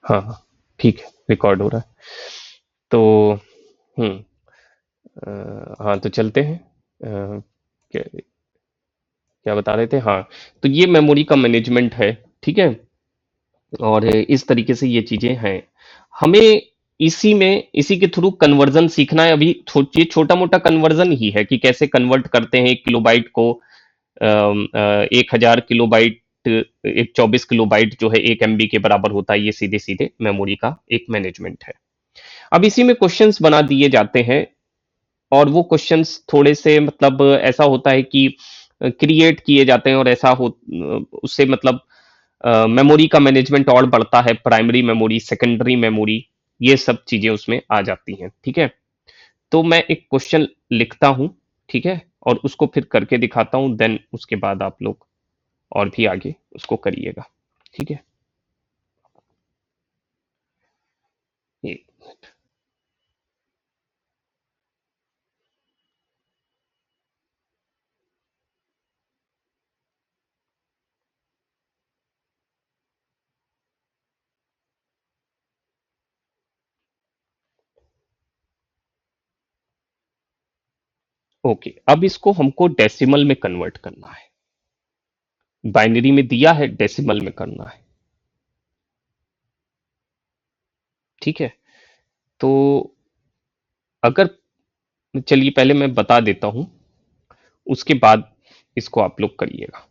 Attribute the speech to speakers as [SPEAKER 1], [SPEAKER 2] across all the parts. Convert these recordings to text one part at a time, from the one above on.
[SPEAKER 1] हाँ हाँ, ठीक है, रिकॉर्ड हो रहा है। तो हम्म हाँ, तो चलते हैं। क्या क्या बता रहे थे? हाँ, तो ये मेमोरी का मैनेजमेंट है। ठीक है, और इस तरीके से ये चीजें हैं। हमें इसी में, इसी के थ्रू कन्वर्जन सीखना है। अभी ये छोटा मोटा कन्वर्जन ही है कि कैसे कन्वर्ट करते हैं 1 किलोबाइट को 1000 किलोबाइट। एक 24 किलोबाइट जो है 1 MB के बराबर होता है। ये सीधे सीधे मेमोरी का एक मैनेजमेंट है। अब इसी में क्वेश्चंस बना दिए जाते हैं, और वो क्वेश्चंस थोड़े से मतलब ऐसा होता है कि क्रिएट किए जाते हैं, और ऐसा हो उससे मतलब मेमोरी का मैनेजमेंट और बढ़ता है। प्राइमरी मेमोरी, सेकेंडरी मेमोरी, ये सब चीजें उसमें आ जाती हैं। ठीक है, तो मैं एक क्वेश्चन लिखता हूं, ठीक है, और उसको फिर करके दिखाता हूं। देन उसके बाद आप लोग और भी आगे उसको करिएगा। ठीक है, ये ओके। अब इसको हमको डेसिमल में कन्वर्ट करना है। बाइनरी में दिया है, डेसिमल में करना है। ठीक है, तो अगर, चलिए पहले मैं बता देता हूं, उसके बाद इसको आप लोग करिएगा।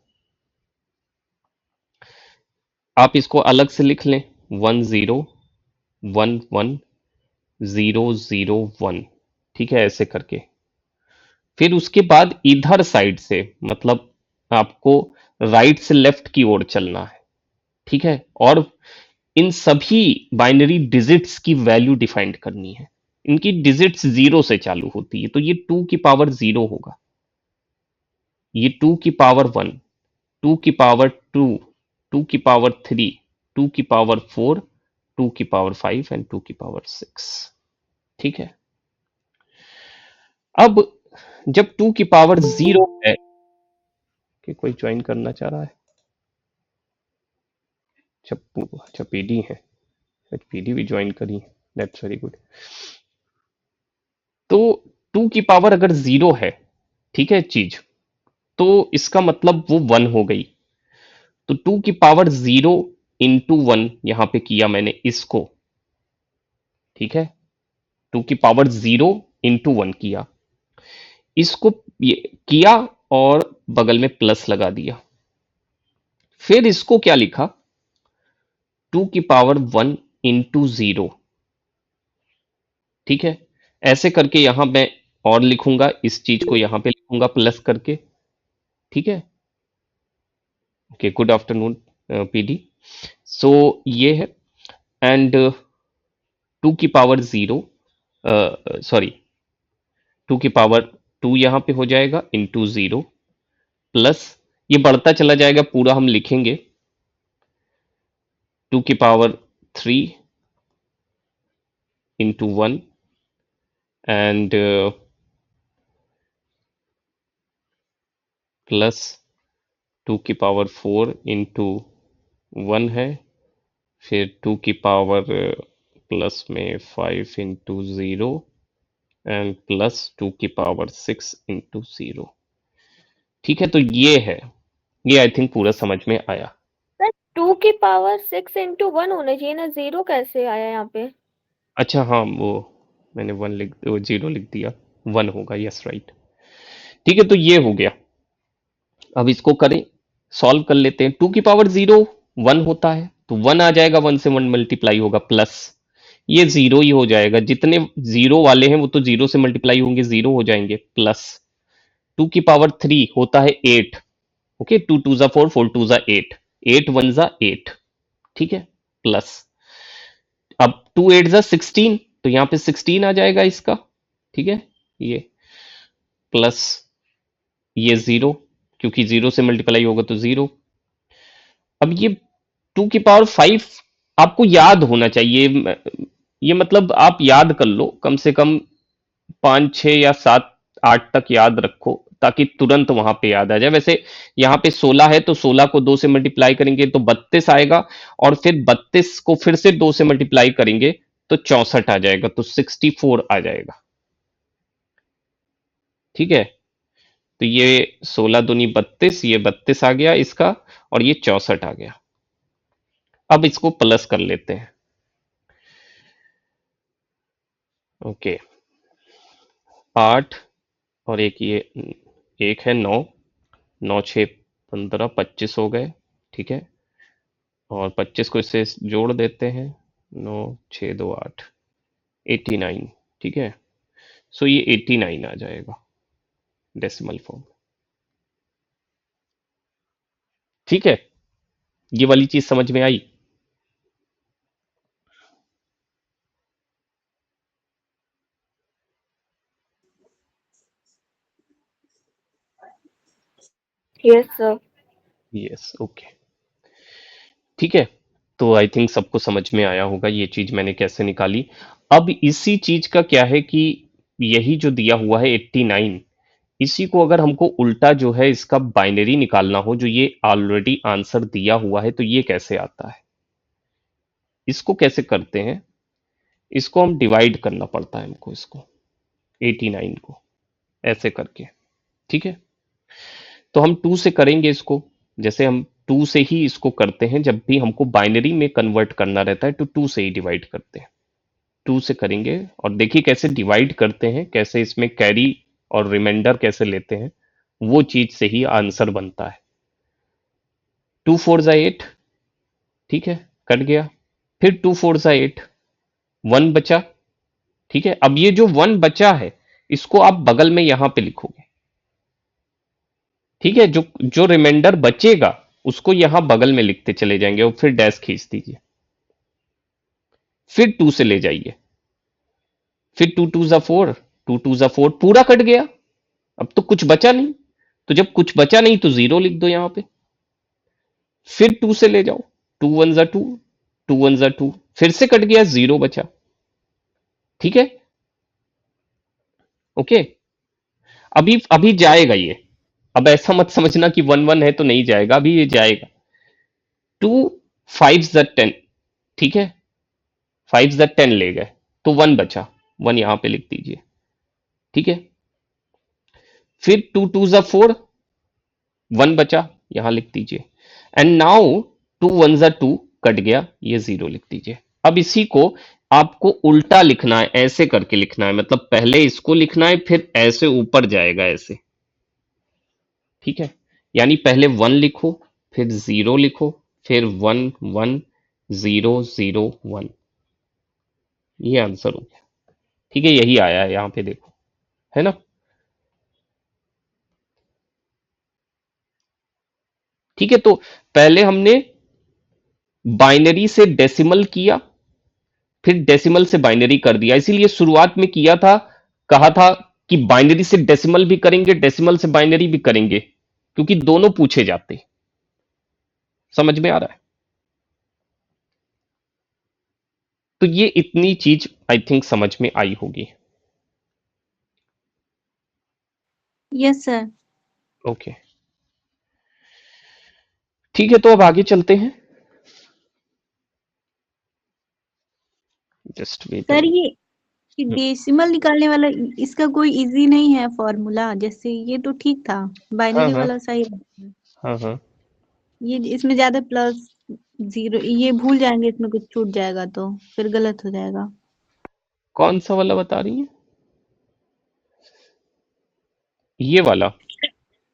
[SPEAKER 1] आप इसको अलग से लिख लें, 10110001। ठीक है, ऐसे करके फिर उसके बाद इधर साइड से मतलब आपको राइट से लेफ्ट की ओर चलना है। ठीक है, और इन सभी बाइनरी डिजिट्स की वैल्यू डिफाइंड करनी है। इनकी डिजिट्स जीरो से चालू होती है, तो ये 2 की पावर 0 होगा, ये 2 की पावर 1, 2 की पावर 2, 2 की पावर 3, 2 की पावर 4, 2 की पावर 5 एंड 2 की पावर 6। ठीक है, अब जब 2 की पावर 0 है, कि कोई ज्वाइन करना चाह रहा है? चप्पू, अच्छा पीडी है, पीडी भी ज्वाइन करी है, दैट्स वेरी गुड। तो 2 की पावर अगर 0 है, ठीक है चीज, तो इसका मतलब वो 1 हो गई। तो 2 की पावर 0 इंटू 1 यहां पे किया मैंने इसको। ठीक है, 2 की पावर 0 इंटू 1 किया इसको, ये किया, और बगल में प्लस लगा दिया। फिर इसको क्या लिखा, 2 की पावर 1 इंटू 0। ठीक है, ऐसे करके यहां मैं और लिखूंगा, इस चीज को यहां पे लिखूंगा प्लस करके। ठीक है, ओके, गुड आफ्टरनून पीडी। सो ये है, एंड 2 की पावर 0, सॉरी, 2 की पावर 2 यहां पे हो जाएगा इंटू 0, प्लस ये बढ़ता चला जाएगा पूरा, हम लिखेंगे 2 की पावर 3 इंटू 1 एंड प्लस 2 की पावर 4 इंटू 1 है, फिर 2 की पावर प्लस में 5 इंटू 0 एंड प्लस 2 की पावर 6 इंटू 0। ठीक है, तो ये है, ये आई थिंक पूरा समझ में आया।
[SPEAKER 2] सर 2 की पावर 6 इंटू 1 होना चाहिए ना, 0 कैसे आया यहाँ पे?
[SPEAKER 1] अच्छा हाँ, वो मैंने 0 लिख दिया, 1 होगा, यस राइट। ठीक है, तो ये हो गया। अब इसको करें, सॉल्व कर लेते हैं। 2 की पावर 0 1 होता है, तो 1 आ जाएगा, 1 से 1 मल्टीप्लाई होगा, प्लस ये 0 ही हो जाएगा। जितने जीरो वाले हैं वो तो 0 से मल्टीप्लाई होंगे, 0 हो जाएंगे, प्लस 2 की पावर 3 होता है 8। ओके, 2 2 ज़ा 4, 4 2 ज़ा 8, 8 1 ज़ा 8। ठीक है, प्लस अब 2 8 ज़ा 16, तो यहाँ पे 16 आ जाएगा इसका। ठीक है, ये प्लस ये 0, क्योंकि 0 से मल्टीप्लाई होगा तो 0। अब ये 2 की पावर 5 आपको याद होना चाहिए। ये मतलब आप याद कर लो, कम से कम 5 6 या 7 8 तक याद रखो, ताकि तुरंत वहां पे याद आ जाए। वैसे यहाँ पे 16 है तो 16 को 2 से मल्टीप्लाई करेंगे तो 32 आएगा, और फिर 32 को फिर से 2 से मल्टीप्लाई करेंगे तो 64 आ जाएगा, तो 64 आ जाएगा। ठीक है, तो ये 16 दूनी 32, ये 32 आ गया इसका, और ये 64 आ गया। अब इसको प्लस कर लेते हैं। ओके, 8 और एक ये, एक है 9, 9 6 15, 25 हो गए। ठीक है, और 25 को इससे जोड़ देते हैं, 9 6 2 8, 89। ठीक है, सो ये 89 आ जाएगा डेसिमल फॉर्म। ठीक है, ये वाली चीज समझ में आई?
[SPEAKER 2] Yes sir.
[SPEAKER 1] Yes, okay. ठीक है, तो आई थिंक सबको समझ में आया होगा ये चीज मैंने कैसे निकाली। अब इसी चीज का क्या है कि यही जो दिया हुआ है 89, इसी को अगर हमको उल्टा जो है इसका बाइनरी निकालना हो, जो ये ऑलरेडी आंसर दिया हुआ है, तो ये कैसे आता है? इसको कैसे करते हैं? इसको हम डिवाइड करना पड़ता है हमको, इसको 89 को ऐसे करके। ठीक है, तो हम 2 से करेंगे इसको, जैसे हम 2 से ही इसको करते हैं जब भी हमको बाइनरी में कन्वर्ट करना रहता है, तो 2 से ही डिवाइड करते हैं। 2 से करेंगे, और देखिए कैसे डिवाइड करते हैं, कैसे इसमें कैरी और रिमाइंडर कैसे लेते हैं, वो चीज से ही आंसर बनता है। 2 4 जा 8, ठीक है, कट गया। फिर 2 4 जा 8, 1 बचा। ठीक है, अब ये जो 1 बचा है, इसको आप बगल में यहां पे लिखोगे। ठीक है, जो जो रिमाइंडर बचेगा उसको यहां बगल में लिखते चले जाएंगे, और फिर डैश खींच दीजिए। फिर 2 से ले जाइए, फिर 2 2 जा 4, 2 2 जा 4, पूरा कट गया। अब तो कुछ बचा नहीं, तो जब कुछ बचा नहीं तो 0 लिख दो यहां पे। फिर 2 से ले जाओ, 2 1 जा 2, 2 1 जा 2, फिर से कट गया, 0 बचा। ठीक है, ओके। अभी अभी जाएगा ये, अब ऐसा मत समझना कि 1 1 है तो नहीं जाएगा, अभी ये जाएगा। 2 5 जा 10, ठीक है, 5 जा 10 ले गए, तो 1 बचा, 1 यहां पे लिख दीजिए। ठीक है, फिर 2 2 जा 4, 1 बचा, यहां लिख दीजिए। एंड नाउ 2 1 जा 2, कट गया, ये 0 लिख दीजिए। अब इसी को आपको उल्टा लिखना है, ऐसे करके लिखना है, मतलब पहले इसको लिखना है, फिर ऐसे ऊपर जाएगा ऐसे। ठीक है, यानी पहले 1 लिखो, फिर 0 लिखो, फिर 1 1 0 0 1, ये आंसर हो गया। ठीक है, यही आया है, यहां पे देखो, है ना? ठीक है, तो पहले हमने बाइनरी से डेसिमल किया, फिर डेसिमल से बाइनरी कर दिया, इसीलिए शुरुआत में किया था, कहा था कि बाइनरी से डेसिमल भी करेंगे, डेसिमल से बाइनरी भी करेंगे, क्योंकि दोनों पूछे जाते। समझ में आ रहा है? तो ये इतनी चीज आई थिंक समझ में आई होगी।
[SPEAKER 3] Yes sir.
[SPEAKER 1] ओके, ठीक है, तो अब आगे चलते हैं। Just wait.
[SPEAKER 3] सर ये डेसिमल निकालने वाला इसका कोई इजी नहीं है फॉर्मूला? जैसे ये तो ठीक था,
[SPEAKER 1] हाँ
[SPEAKER 3] बाइनरी
[SPEAKER 1] हाँ
[SPEAKER 3] वाला सही रहता है।
[SPEAKER 1] हाँ हाँ,
[SPEAKER 3] ये इसमें ज्यादा प्लस 0, ये भूल जाएंगे, इसमें कुछ छूट जाएगा तो फिर गलत हो जाएगा।
[SPEAKER 1] कौन सा वाला बता रही है? ये वाला?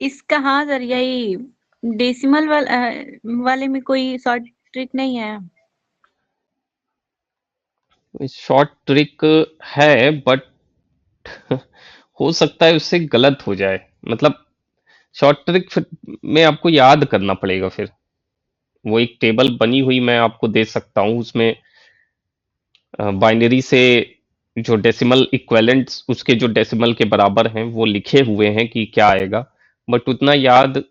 [SPEAKER 3] इसका हाँ सर, यही डेसिमल वाले में कोई शॉर्ट ट्रिक नहीं है?
[SPEAKER 1] शॉर्ट ट्रिक है, बट हो सकता है उससे गलत हो जाए, मतलब शॉर्ट ट्रिक में आपको याद करना पड़ेगा फिर। वो एक टेबल बनी हुई मैं आपको दे सकता हूँ, उसमें बाइनरी से जो डेसिमल इक्विवेलेंट्स उसके जो डेसिमल के बराबर हैं वो लिखे हुए हैं कि क्या आएगा, बट उतना याद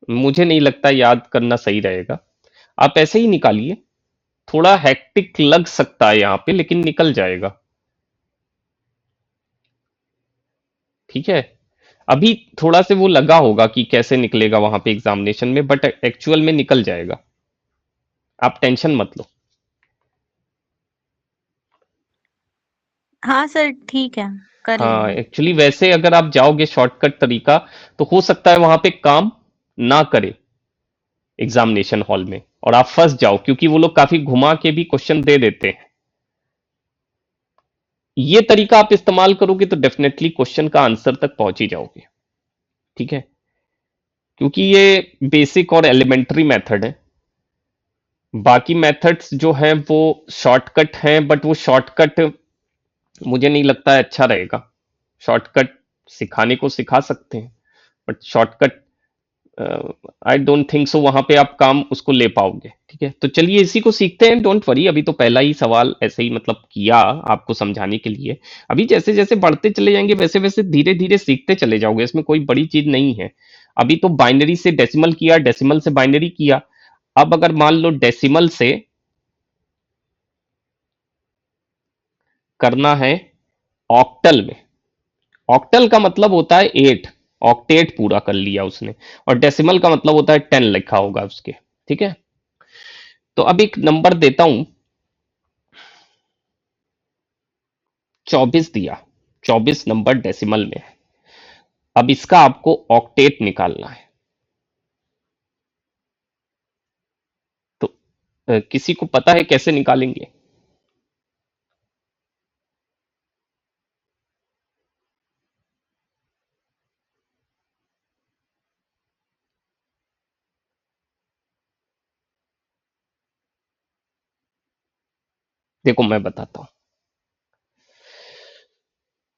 [SPEAKER 1] मुझे नहीं लगता, याद करना सही रहेगा। आप ऐसे ही निकालिए, थोड़ा हेक्टिक लग सकता है यहाँ पे, लेकिन निकल जाएगा। ठीक है, अभी थोड़ा से वो लगा होगा कि कैसे निकलेगा वहां पे एग्जामिनेशन में, बट एक्चुअल में निकल जाएगा, आप टेंशन मत लो।
[SPEAKER 3] हाँ सर, ठीक है, कर
[SPEAKER 1] हाँ
[SPEAKER 3] लेंगे।
[SPEAKER 1] एक्चुअली वैसे अगर आप जाओगे शॉर्टकट तरीका तो हो सकता है वहां पे काम ना करे एग्जामिनेशन हॉल में और आप फंस जाओ, क्योंकि वो लोग काफी घुमा के भी क्वेश्चन दे देते हैं। ये तरीका आप इस्तेमाल करोगे तो डेफिनेटली क्वेश्चन का आंसर तक पहुंच ही जाओगे। ठीक है, क्योंकि ये बेसिक और एलिमेंट्री मेथड है। बाकी मेथड्स जो हैं वो शॉर्टकट हैं, बट वो शॉर्टकट मुझे नहीं लगता है अच्छा रहेगा। शॉर्टकट सिखाने को सिखा सकते हैं, but shortcut I don't think so वहां पे आप काम उसको ले पाओगे। ठीक है, तो चलिए इसी को सीखते हैं। डोंट वरी, अभी तो पहला ही सवाल ऐसे ही मतलब किया आपको समझाने के लिए। अभी जैसे जैसे बढ़ते चले जाएंगे वैसे वैसे धीरे धीरे सीखते चले जाओगे, इसमें कोई बड़ी चीज नहीं है। अभी तो बाइनरी से डेसिमल किया, डेसिमल से बाइनरी किया। अब अगर मान लो डेसिमल से करना है ऑक्टल में, ऑक्टल का मतलब होता है 8, ऑक्टेट पूरा कर लिया उसने, और डेसिमल का मतलब होता है 10 लिखा होगा उसके। ठीक है, तो अब एक नंबर देता हूं, 24 दिया, 24 नंबर डेसिमल में है। अब इसका आपको ऑक्टेट निकालना है। तो किसी को पता है कैसे निकालेंगे? देखो मैं बताता हूं,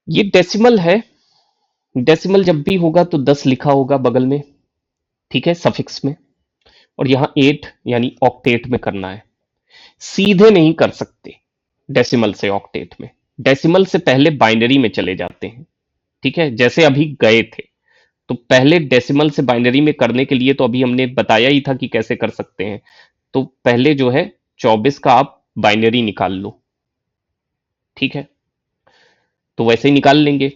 [SPEAKER 1] ये डेसिमल है। डेसिमल जब भी होगा तो 10 लिखा होगा बगल में, ठीक है, सफिक्स में। और यहां 8 यानी ऑक्टेट में करना है। सीधे नहीं कर सकते डेसिमल से ऑक्टेट में, डेसिमल से पहले बाइनरी में चले जाते हैं। ठीक है, जैसे अभी गए थे, तो पहले डेसिमल से बाइनरी में करने के लिए तो अभी हमने बताया ही था कि कैसे कर सकते हैं। तो पहले जो है 24 का आप बाइनरी निकाल लो। ठीक है, तो वैसे ही निकाल लेंगे।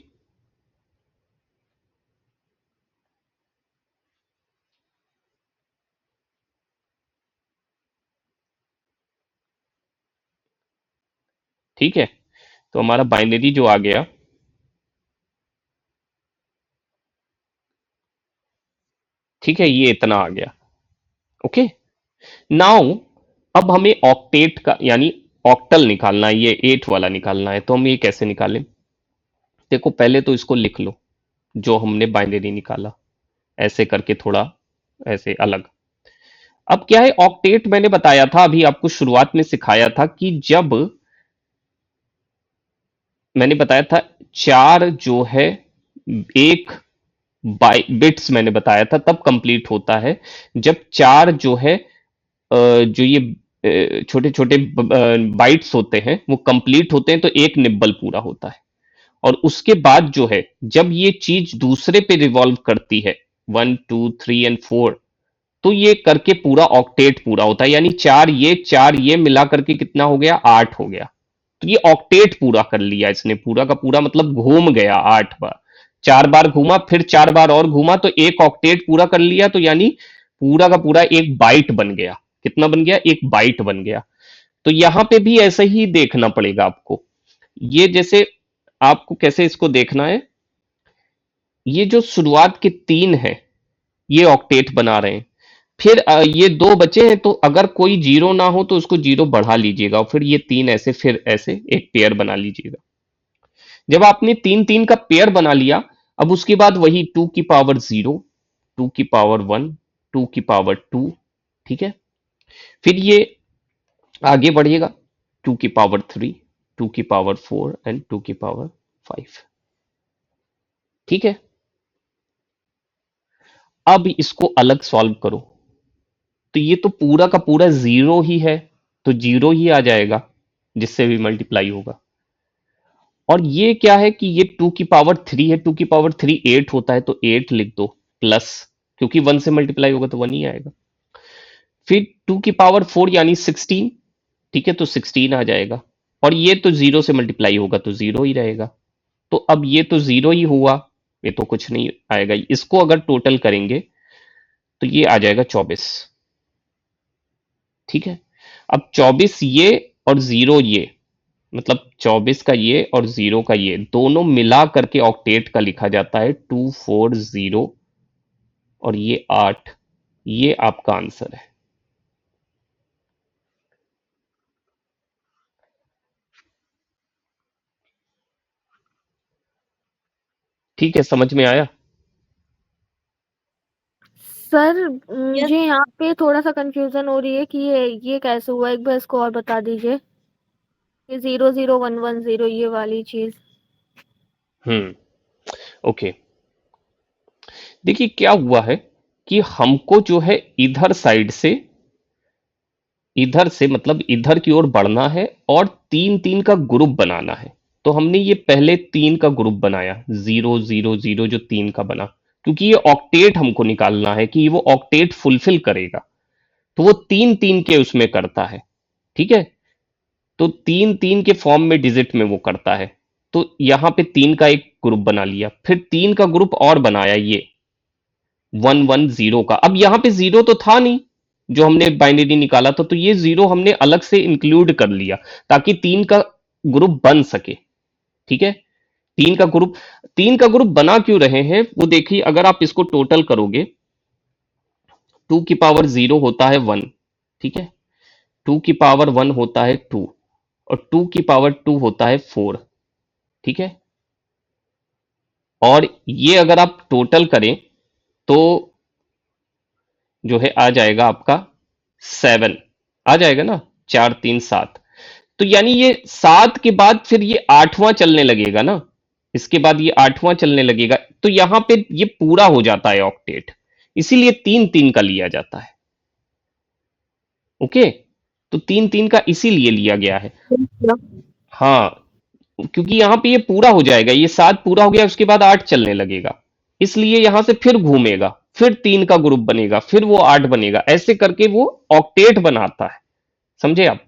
[SPEAKER 1] ठीक है, तो हमारा बाइनरी जो आ गया, ठीक है, ये इतना आ गया। ओके, नाउ अब हमें ऑक्टेट का यानी ऑक्टल निकालना है, ये 8 वाला निकालना है। तो हम ये कैसे निकालें? देखो पहले तो इसको लिख लो जो हमने बाइनरी निकाला, ऐसे करके थोड़ा ऐसे अलग। अब क्या है, ऑक्टेट मैंने बताया था अभी आपको शुरुआत में सिखाया था कि जब मैंने बताया था 4 जो है एक बिट्स मैंने बताया था तब कंप्लीट होता है जब 4 जो है जो ये छोटे छोटे बाइट्स होते हैं वो कंप्लीट होते हैं तो एक निब्बल पूरा होता है। और उसके बाद जो है जब ये चीज दूसरे पे रिवॉल्व करती है 1 2 3 एंड 4, तो ये करके पूरा ऑक्टेट पूरा होता है, यानी 4 ये मिला करके कितना हो गया, 8 हो गया। तो ये ऑक्टेट पूरा कर लिया इसने, पूरा का पूरा मतलब घूम गया 8 बार। 4 बार घूमा, फिर 4 बार और घूमा, तो एक ऑक्टेट पूरा कर लिया, तो यानी पूरा का पूरा एक बाइट बन गया। कितना बन गया, एक बाइट बन गया। तो यहां पे भी ऐसे ही देखना पड़ेगा आपको। ये जैसे आपको कैसे इसको देखना है, ये जो शुरुआत के 3 है ये ऑक्टेट बना रहे हैं। फिर ये 2 बचे हैं, तो अगर कोई जीरो ना हो तो उसको जीरो बढ़ा लीजिएगा, और फिर ये 3 ऐसे, फिर ऐसे एक पेयर बना लीजिएगा। जब आपने 3 3 का पेयर बना लिया, अब उसके बाद वही 2 की पावर 0, 2 की पावर 1, 2 की पावर 2। ठीक है, फिर ये आगे बढ़ेगा 2 की पावर 3, 2 की पावर 4 एंड 2 की पावर 5। ठीक है, अब इसको अलग सॉल्व करो, तो ये तो पूरा का पूरा जीरो ही है, तो जीरो ही आ जाएगा जिससे भी मल्टीप्लाई होगा। और ये क्या है कि ये 2 की पावर 3 है, 2 की पावर 3 8 होता है, तो 8 लिख दो प्लस, क्योंकि 1 से मल्टीप्लाई होगा तो 1 ही आएगा। फिर 2 की पावर 4 यानी 16, ठीक है, तो 16 आ जाएगा। और ये तो 0 से मल्टीप्लाई होगा तो 0 ही रहेगा। तो अब ये तो 0 ही हुआ, ये तो कुछ नहीं आएगा। इसको अगर टोटल करेंगे तो ये आ जाएगा 24। ठीक है, अब 24 ये और 0 ये, मतलब 24 का ये और 0 का ये दोनों मिला करके ऑक्टेट का लिखा जाता है 240 और ये 8। ये आपका आंसर है। ठीक है, समझ में आया?
[SPEAKER 2] सर
[SPEAKER 3] यस
[SPEAKER 2] मुझे यहाँ पे थोड़ा सा कंफ्यूजन हो रही है कि ये कैसे हुआ, एक बार इसको और बता दीजिए। ये 00110 ये वाली चीज।
[SPEAKER 1] ओके, देखिए क्या हुआ है कि हमको जो है इधर से मतलब इधर की ओर बढ़ना है और 3 3 का ग्रुप बनाना है। तो हमने ये पहले 3 का ग्रुप बनाया, 0 0 0 जो 3 का बना, क्योंकि ये ऑक्टेट हमको निकालना है कि वो ऑक्टेट फुलफिल करेगा। तो वो 3 3 के उसमें करता है। ठीक है, तो 3 3 के फॉर्म में डिजिट में वो करता है। तो यहां पे 3 का एक ग्रुप बना लिया, फिर 3 का ग्रुप और बनाया, ये 1 1 0 का। अब यहां पे जीरो तो था नहीं जो हमने बाइनरी निकाला था, तो ये जीरो हमने अलग से इंक्लूड कर लिया ताकि 3 का ग्रुप बन सके। ठीक है, 3 का ग्रुप, 3 का ग्रुप बना क्यों रहे हैं वो देखिए, अगर आप इसको टोटल करोगे 2 की पावर 0 होता है 1। ठीक है, 2 की पावर 1 होता है 2 और 2 की पावर 2 होता है 4। ठीक है, और ये अगर आप टोटल करें तो जो है आ जाएगा आपका 7, आ जाएगा ना, 4 3 7। तो यानी ये 7 के बाद फिर ये 8वां चलने लगेगा ना, इसके बाद ये 8वां चलने लगेगा, तो यहां पे ये पूरा हो जाता है ऑक्टेट, इसीलिए 3 3 का लिया जाता है। ओके, तो 3 3 का इसीलिए लिया गया है। हाँ, क्योंकि यहां पे ये पूरा हो जाएगा, ये 7 पूरा हो गया, उसके बाद 8 चलने लगेगा, इसलिए यहां से फिर घूमेगा, फिर 3 का ग्रुप बनेगा, फिर वो 8 बनेगा, ऐसे करके वो ऑक्टेट बनाता है। समझे आप?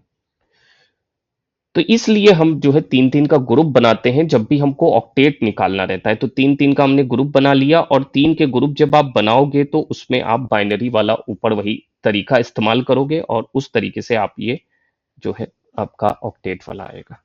[SPEAKER 1] तो इसलिए हम जो है 3 3 का ग्रुप बनाते हैं जब भी हमको ऑक्टेट निकालना रहता है। तो 3 3 का हमने ग्रुप बना लिया, और 3 के ग्रुप जब आप बनाओगे तो उसमें आप बाइनरी वाला ऊपर वही तरीका इस्तेमाल करोगे और उस तरीके से आप ये जो है आपका ऑक्टेट वाला आएगा।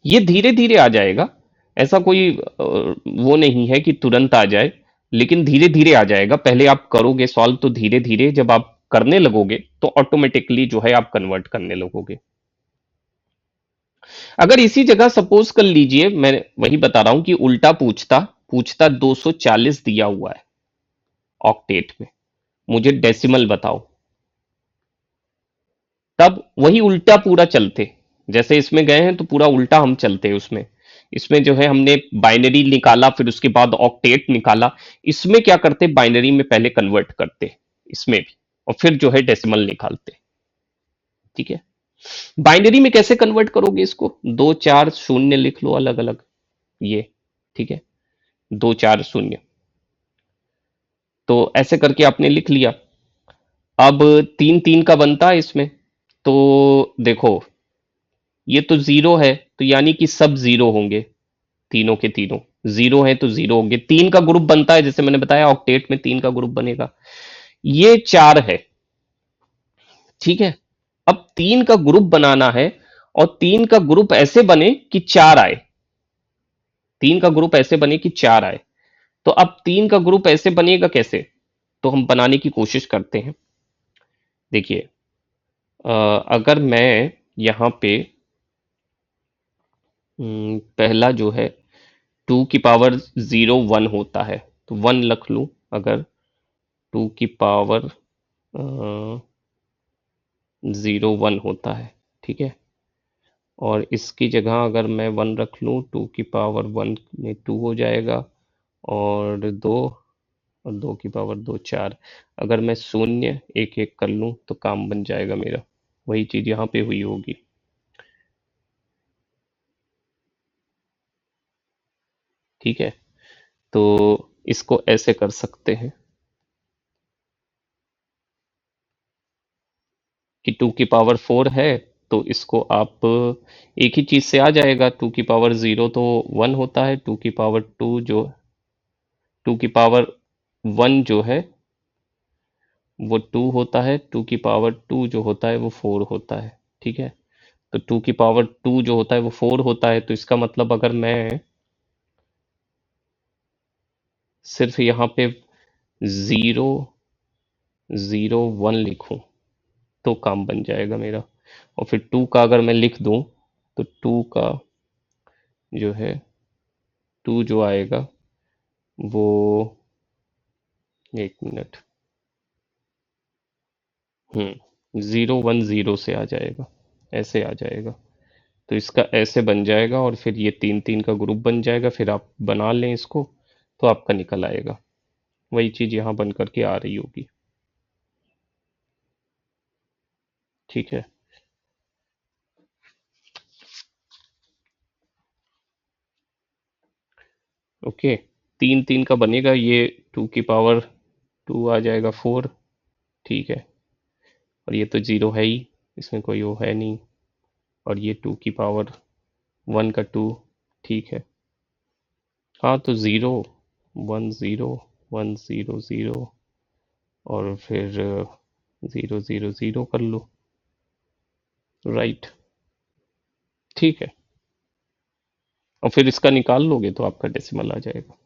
[SPEAKER 1] ये धीरे धीरे आ जाएगा, ऐसा कोई वो नहीं है कि तुरंत आ जाए, लेकिन धीरे धीरे आ जाएगा। पहले आप करोगे सॉल्व तो धीरे धीरे जब आप करने लगोगे तो ऑटोमेटिकली जो है आप कन्वर्ट करने लगोगे। अगर इसी जगह सपोज कर लीजिए, मैं वही बता रहा हूं कि उल्टा पूछता पूछता 240 दिया हुआ है ऑक्टेट में, मुझे डेसिमल बताओ, तब वही उल्टा पूरा चलते, जैसे इसमें गए हैं तो पूरा उल्टा हम चलते उसमें। इसमें जो है हमने बाइनरी निकाला, फिर उसके बाद ऑक्टेट निकाला। इसमें क्या करते, बाइनरी में पहले कन्वर्ट करते, इसमें भी, और फिर जो है डेसिमल निकालते। ठीक है, बाइनरी में कैसे कन्वर्ट करोगे इसको, 2 4 0 लिख लो अलग अलग, ये। ठीक है, 2 4 0, तो ऐसे करके आपने लिख लिया। अब 3 3 का बनता है इसमें, तो देखो ये तो जीरो है, तो यानी कि सब जीरो होंगे, तीनों के तीनों जीरो हैं तो जीरो होंगे। 3 का ग्रुप बनता है, जैसे मैंने बताया ऑक्टेट में 3 का ग्रुप बनेगा। ये 4 है। ठीक है, अब 3 का ग्रुप बनाना है, और 3 का ग्रुप ऐसे बने कि 4 आए, 3 का ग्रुप ऐसे बने कि 4 आए। तो अब 3 का ग्रुप ऐसे बनेगा कैसे, तो हम बनाने की कोशिश करते हैं। देखिए, अगर मैं यहाँ पे पहला जो है 2 की पावर 0 1 होता है, तो 1 रख लूं। अगर 2 की पावर 0 1 होता है, ठीक है, और इसकी जगह अगर मैं 1 रख लूं, 2 की पावर 1 में 2 हो जाएगा, और 2, और 2 की पावर 2 4। अगर मैं शून्य एक एक कर लूं तो काम बन जाएगा मेरा, वही चीज यहाँ पे हुई होगी। ठीक है, तो इसको ऐसे कर सकते हैं कि 2 की पावर 4 है, तो इसको आप एक ही चीज से आ जाएगा। 2 की पावर 0 तो 1 होता है, 2 की पावर 2 जो 2 की पावर 1 जो है वो 2 होता है, 2 की पावर 2 जो होता है वो 4 होता है। ठीक है, तो 2 की पावर 2 जो होता है वो 4 होता है, तो इसका मतलब अगर मैं सिर्फ यहाँ पे 0 0 1 लिखूं तो काम बन जाएगा मेरा। और फिर 2 का अगर मैं लिख दूं तो 2 का जो है 2 जो आएगा वो, एक मिनट, 0 1 0 से आ जाएगा, ऐसे आ जाएगा। तो इसका ऐसे बन जाएगा और फिर ये 3 3 का ग्रुप बन जाएगा। फिर आप बना लें इसको तो आपका निकल आएगा। वही चीज यहाँ बन करके आ रही होगी। ठीक है, ओके। 3 3 का बनेगा ये, 2 की पावर 2 आ जाएगा 4। ठीक है, और ये तो 0 है ही, इसमें कोई वो है नहीं। और ये 2 की पावर 1 का 2। ठीक है, हाँ तो 0 1 0 1 0 0 और फिर 0 0 0 कर लो। राइट, ठीक है। और फिर इसका निकाल लोगे तो आपका डेसिमल आ जाएगा।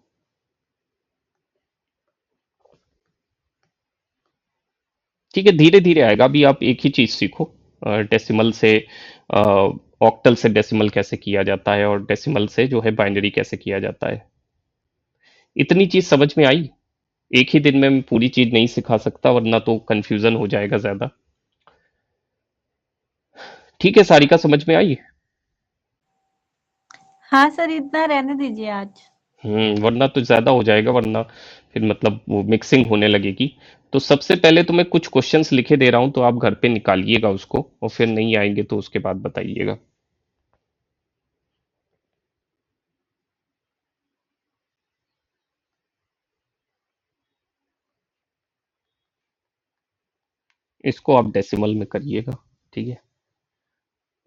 [SPEAKER 1] ठीक है, धीरे धीरे आएगा। अभी आप एक ही चीज सीखो, डेसिमल से ऑक्टल से डेसिमल कैसे किया जाता है और डेसिमल से जो है बाइनरी कैसे किया जाता है। इतनी चीज समझ में आई। एक ही दिन में मैं पूरी चीज नहीं सिखा सकता वरना तो कंफ्यूजन हो जाएगा ज्यादा। ठीक है, सारिका समझ में आई।
[SPEAKER 3] हाँ सर, इतना रहने दीजिए आज।
[SPEAKER 1] वरना तो ज्यादा हो जाएगा, वरना फिर मतलब वो मिक्सिंग होने लगेगी। तो सबसे पहले तो मैं कुछ क्वेश्चंस लिखे दे रहा हूं, तो आप घर पे निकालिएगा उसको और फिर नहीं आएंगे तो उसके बाद बताइएगा। इसको आप डेसिमल में करिएगा। ठीक है,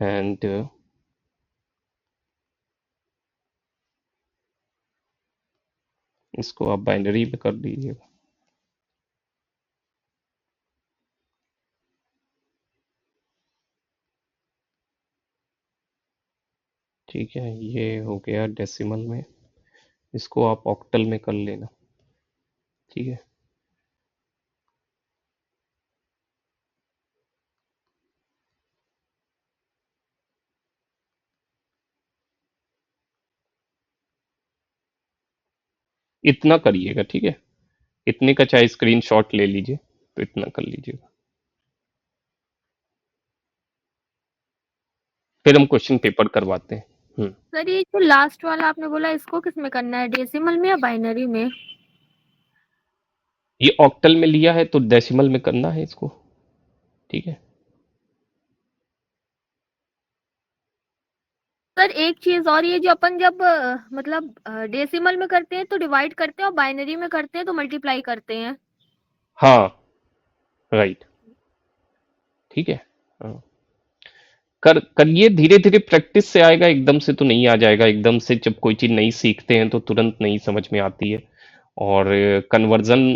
[SPEAKER 1] एंड इसको आप बाइनरी में कर दीजिएगा। ठीक है, ये हो गया डेसिमल में। इसको आप ऑक्टल में कर लेना। ठीक है, इतना करिएगा। ठीक है, इतने का चाहे स्क्रीनशॉट ले लीजिए, तो इतना कर लीजिएगा। फिर हम क्वेश्चन पेपर करवाते हैं।
[SPEAKER 2] सर ये जो लास्ट वाला आपने बोला इसको किस में करना है, डेसिमल में या बाइनरी में?
[SPEAKER 1] ये ऑक्टल में लिया है तो डेसिमल में करना है इसको। ठीक है,
[SPEAKER 2] सर एक चीज और, ये जो अपन जब मतलब डेसिमल में करते हैं तो डिवाइड करते हैं और बाइनरी में करते हैं तो मल्टीप्लाई करते हैं।
[SPEAKER 1] हाँ, राइट। ठीक है, हाँ। करिए, धीरे धीरे प्रैक्टिस से आएगा, एकदम से तो नहीं आ जाएगा। एकदम से जब कोई चीज नहीं सीखते हैं तो तुरंत नहीं समझ में आती है। और कन्वर्जन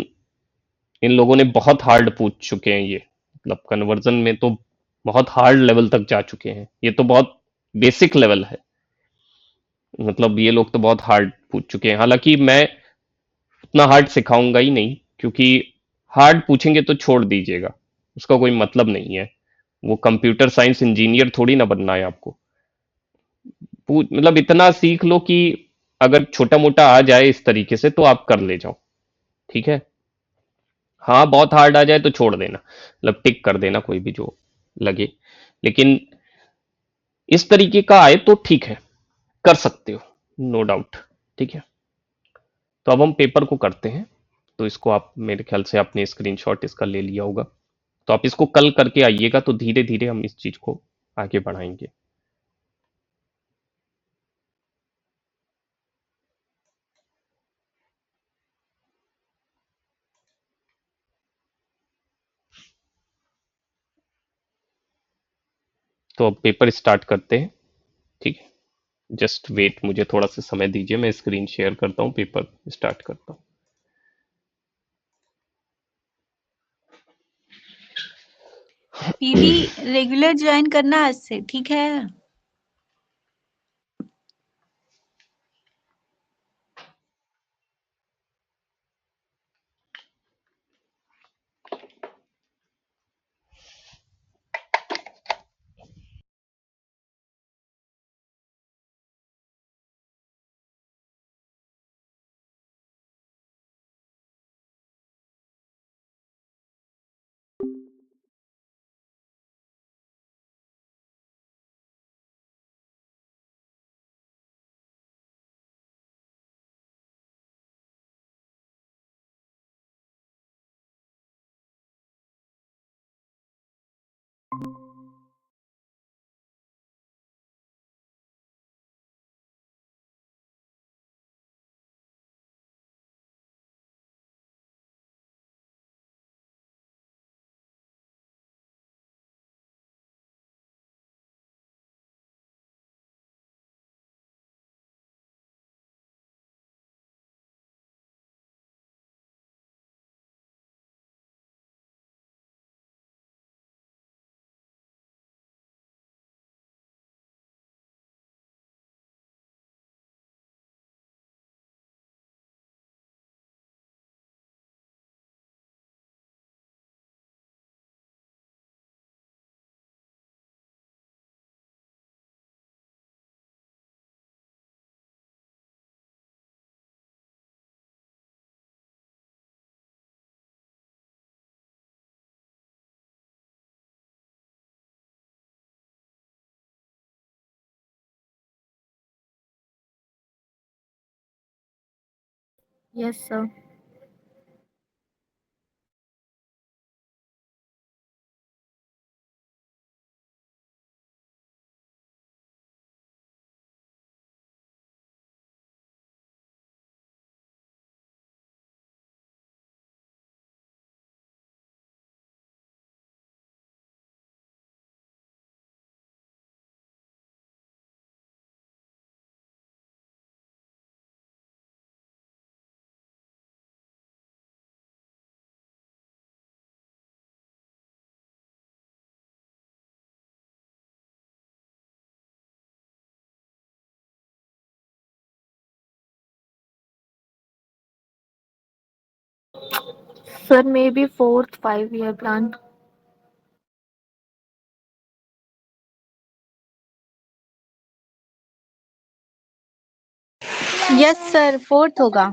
[SPEAKER 1] इन लोगों ने बहुत हार्ड पूछ चुके हैं ये, मतलब कन्वर्जन में तो बहुत हार्ड लेवल तक जा चुके हैं। ये तो बहुत बेसिक लेवल है, मतलब ये लोग तो बहुत हार्ड पूछ चुके हैं। हालांकि मैं उतना हार्ड सिखाऊंगा ही नहीं, क्योंकि हार्ड पूछेंगे तो छोड़ दीजिएगा, उसका कोई मतलब नहीं है। वो कंप्यूटर साइंस इंजीनियर थोड़ी ना बनना है आपको। मतलब इतना सीख लो कि अगर छोटा मोटा आ जाए इस तरीके से तो आप कर ले जाओ। ठीक है, हाँ बहुत हार्ड आ जाए तो छोड़ देना, मतलब टिक कर देना कोई भी जो लगे। लेकिन इस तरीके का आए तो ठीक है, कर सकते हो, नो डाउट। ठीक है, तो अब हम पेपर को करते हैं। तो इसको आप, मेरे ख्याल से आपने स्क्रीनशॉट इसका ले लिया होगा, तो आप इसको कल करके आइएगा तो धीरे धीरे हम इस चीज को आगे बढ़ाएंगे। तो तो अब पेपर स्टार्ट करते हैं। ठीक है, जस्ट वेट, मुझे थोड़ा सा समय दीजिए, मैं स्क्रीन शेयर करता हूँ, पेपर स्टार्ट करता हूँ।
[SPEAKER 3] पीवी रेगुलर ज्वाइन करना आज से, ठीक है?
[SPEAKER 2] Yes sir. Sir, maybe fourth 5-year plan.
[SPEAKER 3] Yes sir, 4th होगा।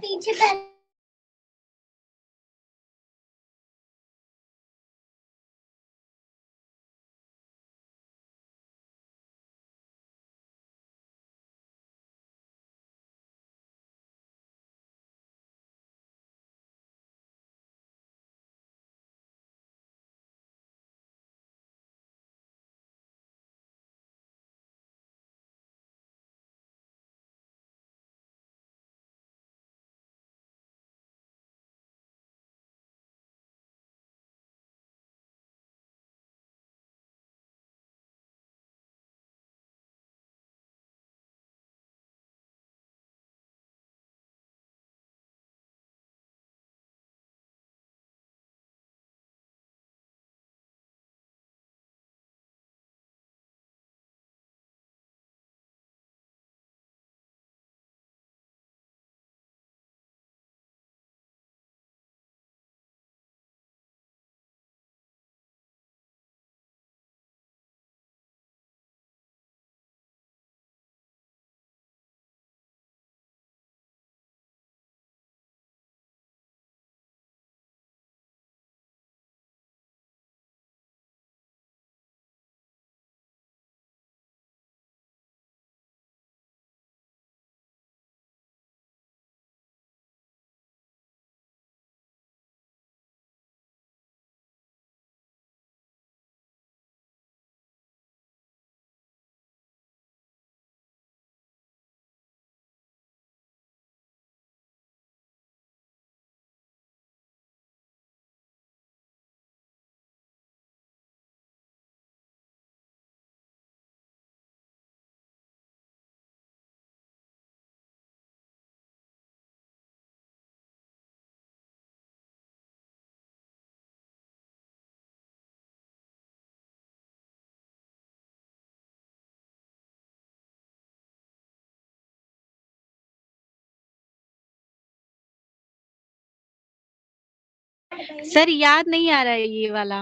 [SPEAKER 3] सर याद नहीं आ रहा है ये वाला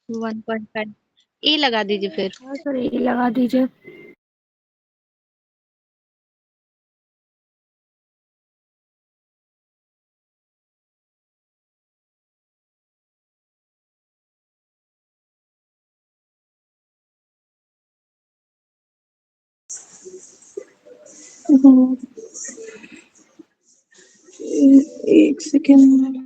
[SPEAKER 3] 1.5 ए लगा दीजिए फिर।
[SPEAKER 2] हाँ सर, ये लगा दीजिए।
[SPEAKER 3] एक सेकेंड।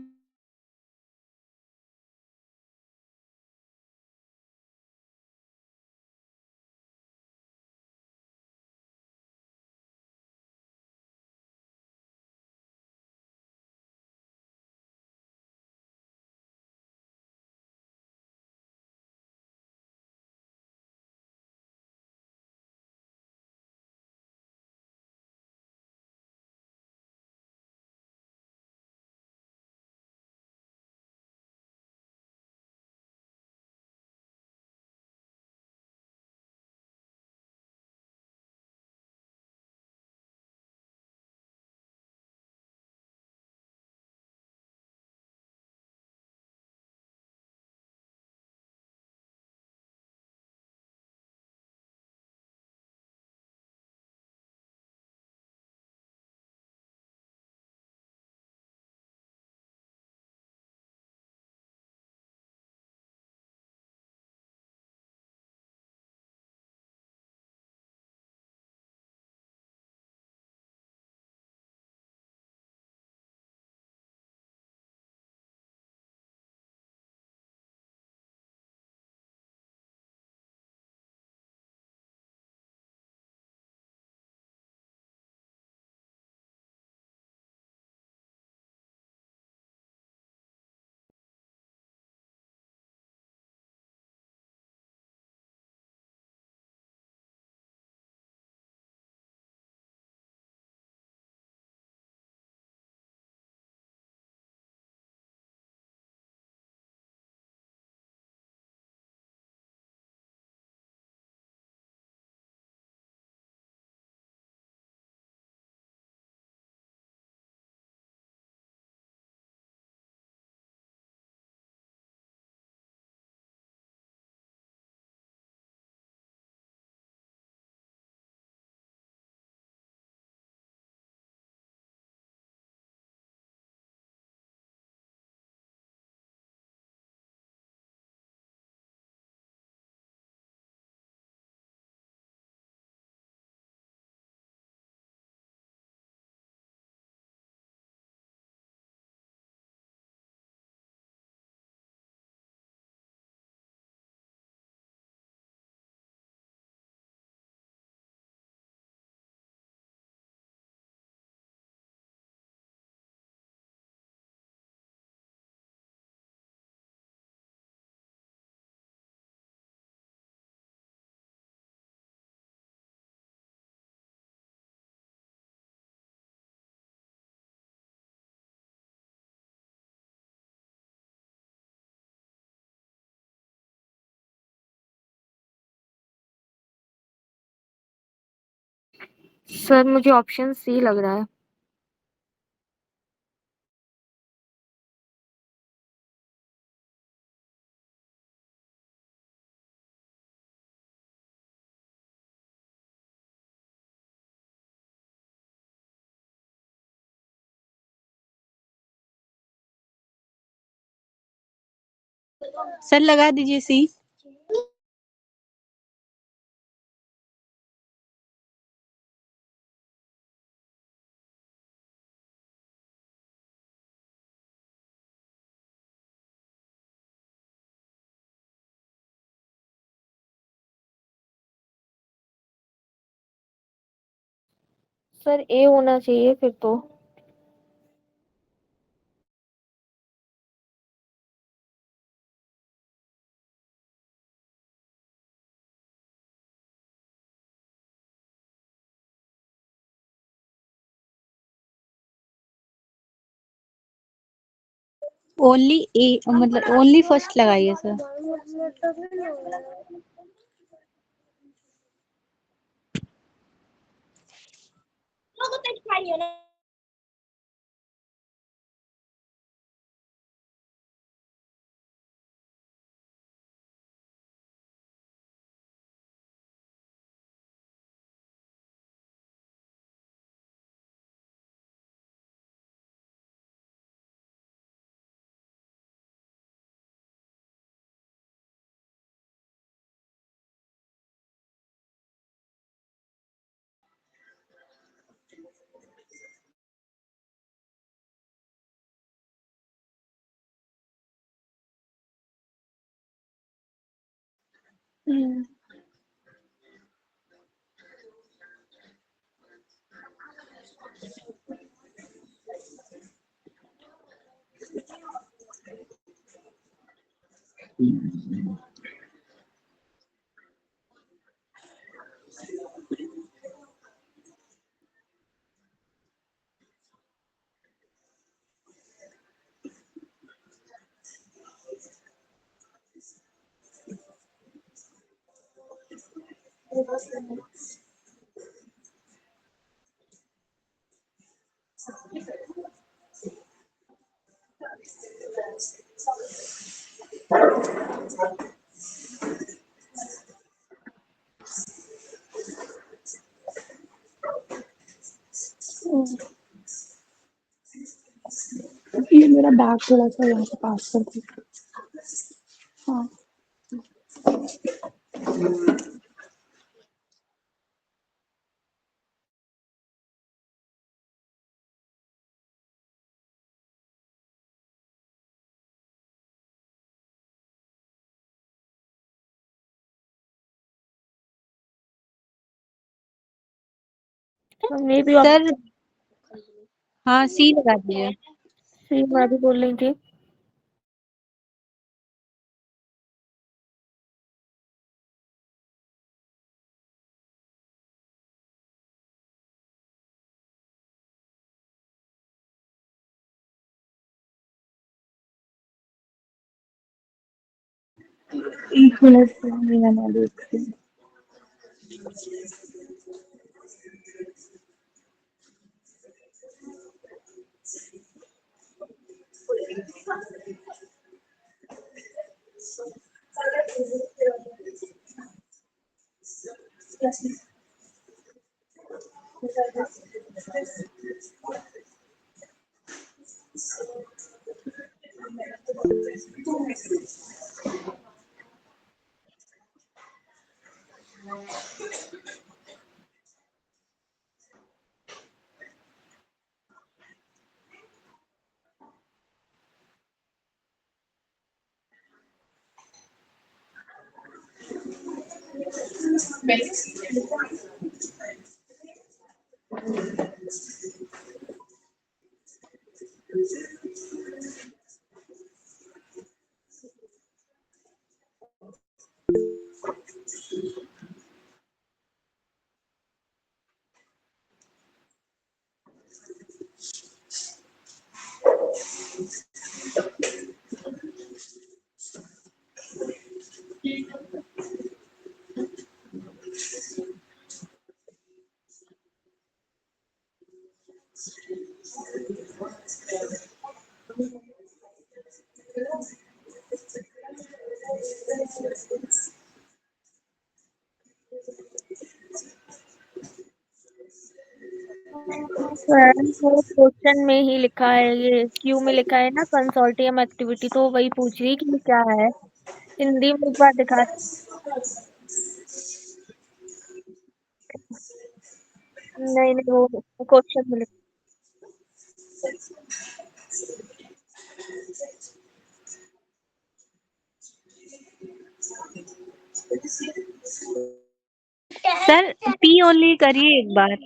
[SPEAKER 2] सर मुझे ऑप्शन सी लग रहा है।
[SPEAKER 3] सर लगा दीजिए सी।
[SPEAKER 2] सर ए होना चाहिए फिर तो।
[SPEAKER 3] ओनली ए मतलब ओनली फर्स्ट लगाइए सर। हम्म, ये मेरा बैग थोड़ा सा यहाँ से पास कर दो। हाँ
[SPEAKER 2] मे भी आप
[SPEAKER 3] सर, हाँ सी लगा दीजिए।
[SPEAKER 2] सी मैं भी बोल रही थी।
[SPEAKER 3] एक मिनट मैं देखती हूँ।
[SPEAKER 2] सर वो क्वेश्चन में ही लिखा है, ये क्यू में लिखा है ना कंसोर्टियम एक्टिविटी, तो वही पूछ रही है कि ये क्या है। हिंदी में एक बार दिखा। नहीं नहीं, वो क्वेश्चन में लिखा।
[SPEAKER 3] सर पी ओनली करिए एक बार।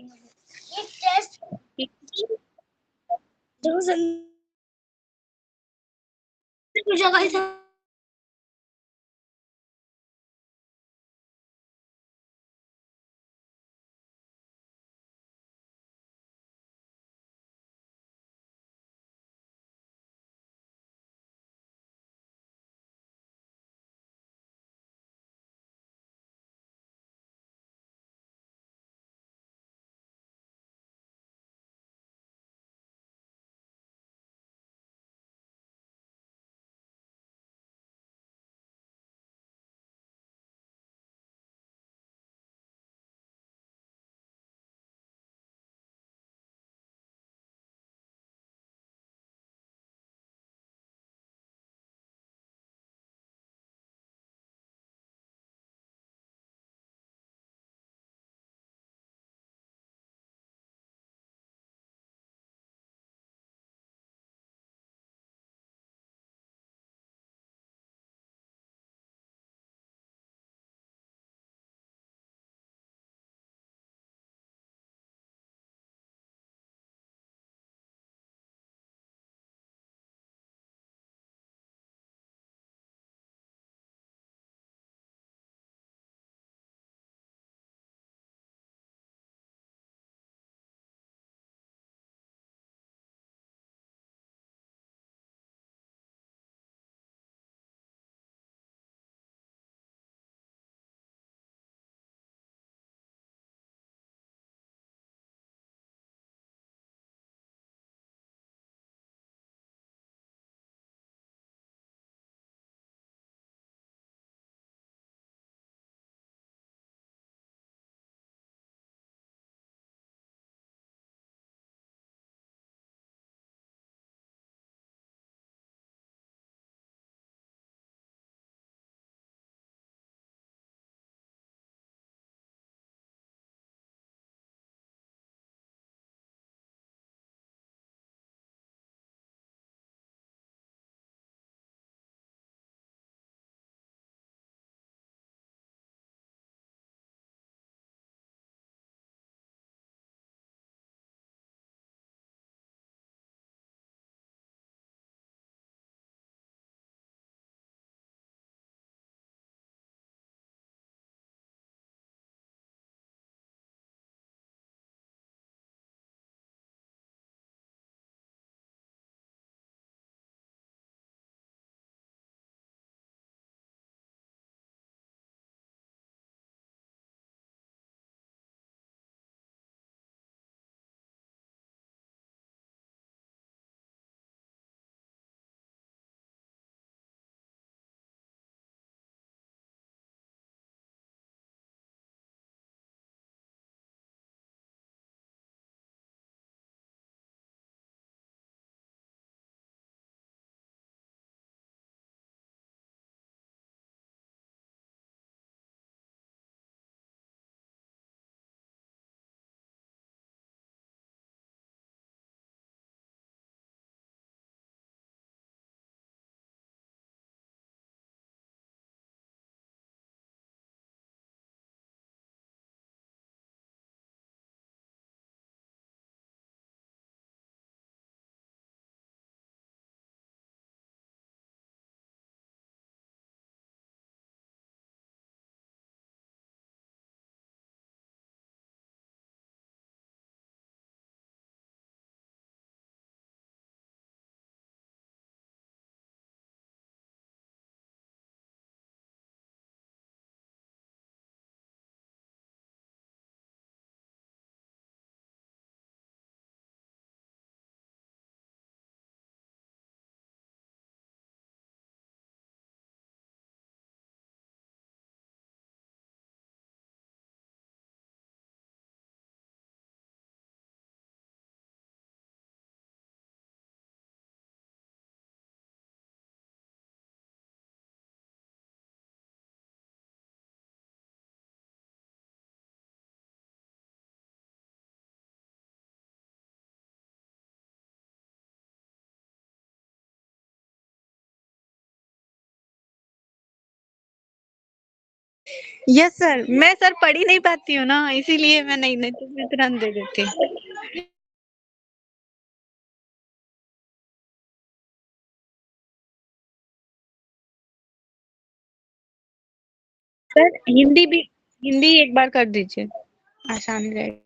[SPEAKER 3] यस सर, मैं सर पढ़ ही नहीं पाती हूँ ना, इसीलिए मैं नहीं तो मैं तुरंत दे देती। सर हिंदी एक बार कर दीजिए, आसान रहेगा।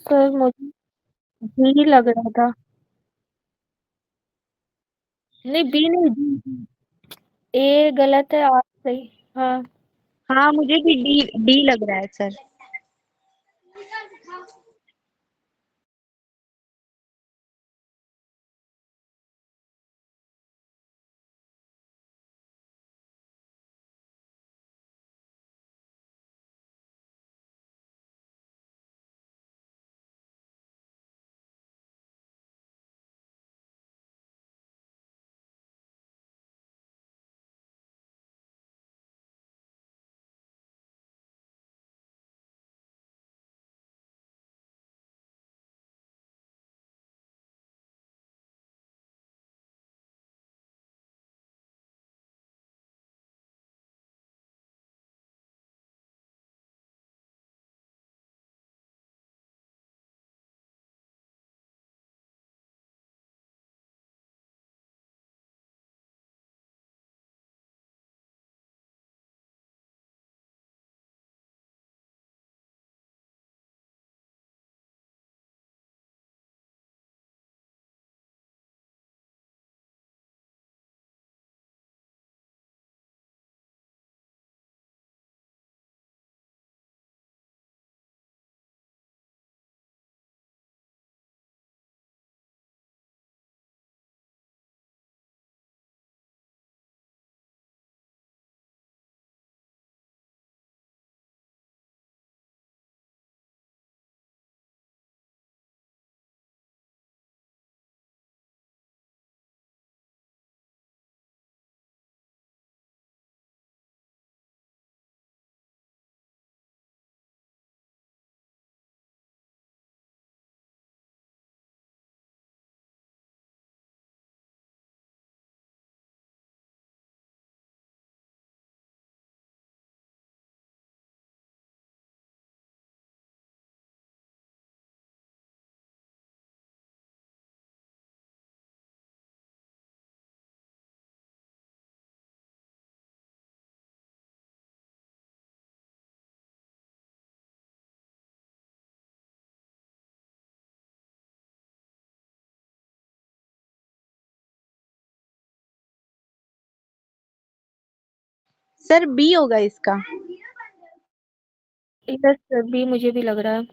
[SPEAKER 2] सर मुझे बी लग रहा था। नहीं बी नहीं, डी। ए गलत है, आर सही। हाँ।
[SPEAKER 3] हाँ, मुझे भी डी डी लग रहा है सर। सर बी होगा इसका।
[SPEAKER 2] यस सर, बी मुझे भी लग रहा है।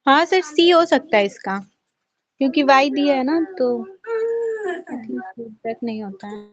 [SPEAKER 3] हाँ सर, सी हो सकता है इसका, क्योंकि वाई दिया है ना, तो आई थिंक फीडबैक नहीं होता है।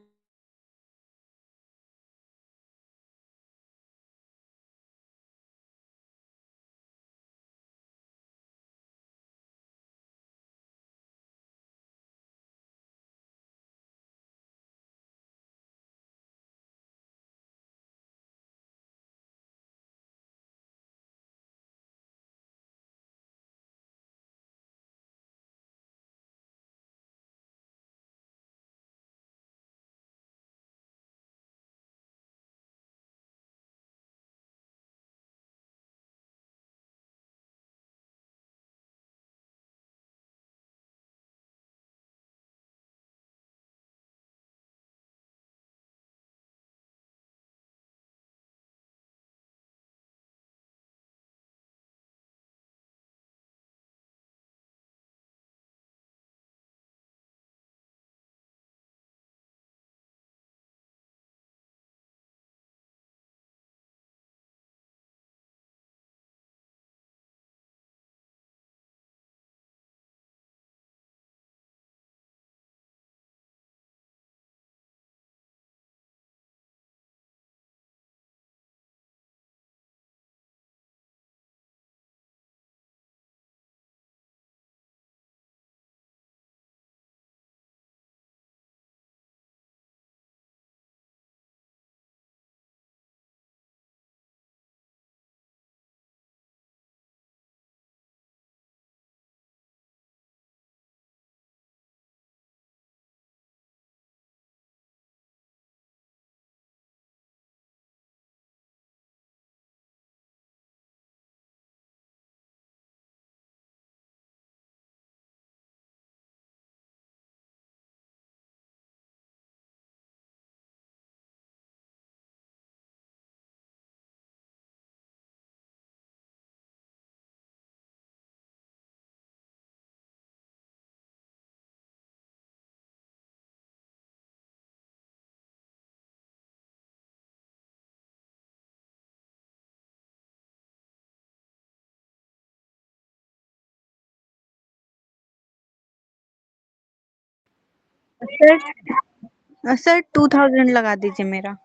[SPEAKER 3] सर 2000 लगा दीजिए मेरा।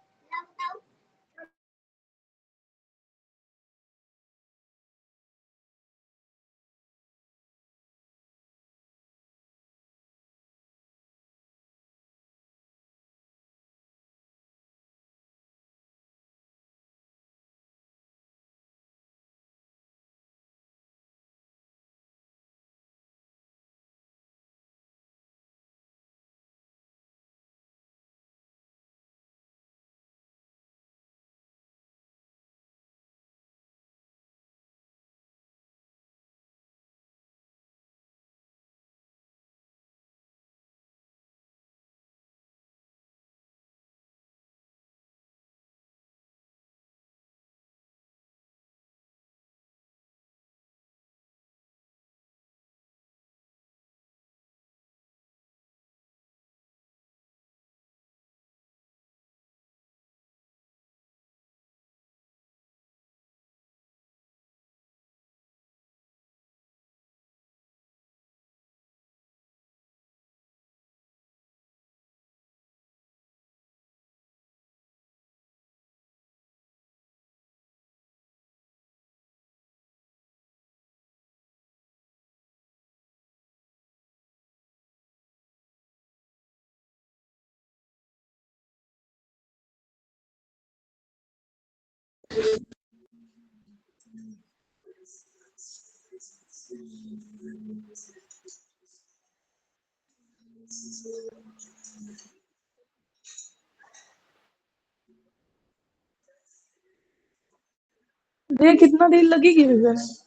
[SPEAKER 4] भैया कितना देर लगेगी रिजल्ट?